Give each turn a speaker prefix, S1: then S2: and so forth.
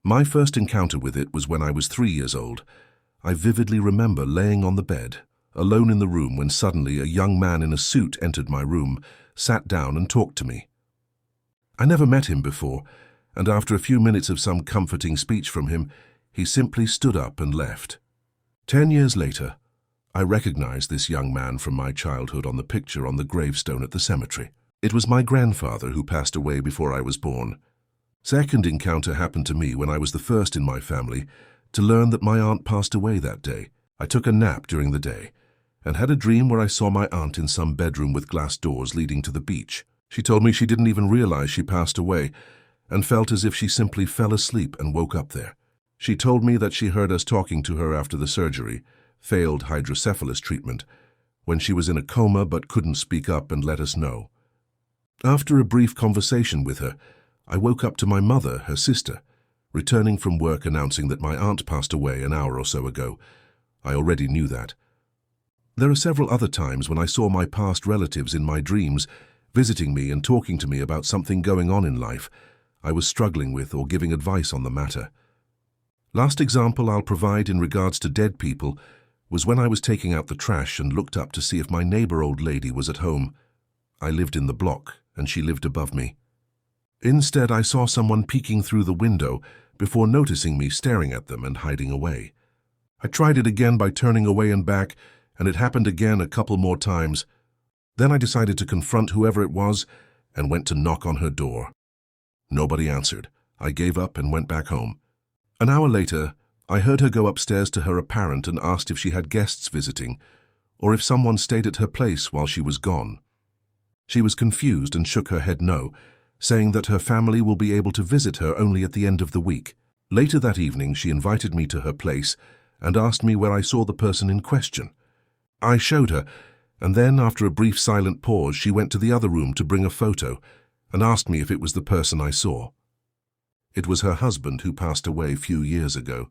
S1: My first encounter with it was when I was 3 years old. I vividly remember laying on the bed, alone in the room, when suddenly a young man in a suit entered my room, sat down and talked to me. I never met him before, and after a few minutes of some comforting speech from him, he simply stood up and left. 10 years later, I recognized this young man from my childhood on the picture on the gravestone at the cemetery. It was my grandfather who passed away before I was born. Second encounter happened to me when I was the first in my family to learn that my aunt passed away that day. I took a nap during the day and had a dream where I saw my aunt in some bedroom with glass doors leading to the beach. She told me she didn't even realize she passed away and felt as if she simply fell asleep and woke up there. She told me that she heard us talking to her after the surgery, failed hydrocephalus treatment, when she was in a coma but couldn't speak up and let us know. After a brief conversation with her, I woke up to my mother, her sister, returning from work announcing that my aunt passed away an hour or so ago. I already knew that. There are several other times when I saw my past relatives in my dreams, visiting me and talking to me about something going on in life I was struggling with or giving advice on the matter. Last example I'll provide in regards to dead people was when I was taking out the trash and looked up to see if my neighbor old lady was at home. I lived in the block and she lived above me. Instead, I saw someone peeking through the window before noticing me staring at them and hiding away. I tried it again by turning away and back, and it happened again a couple more times. Then I decided to confront whoever it was and went to knock on her door. Nobody answered. I gave up and went back home. An hour later, I heard her go upstairs to her apparent and asked if she had guests visiting, or if someone stayed at her place while she was gone. She was confused and shook her head no, saying that her family will be able to visit her only at the end of the week. Later that evening, she invited me to her place and asked me where I saw the person in question. I showed her, and then, after a brief silent pause, she went to the other room to bring a photo and asked me if it was the person I saw. It was her husband who passed away a few years ago.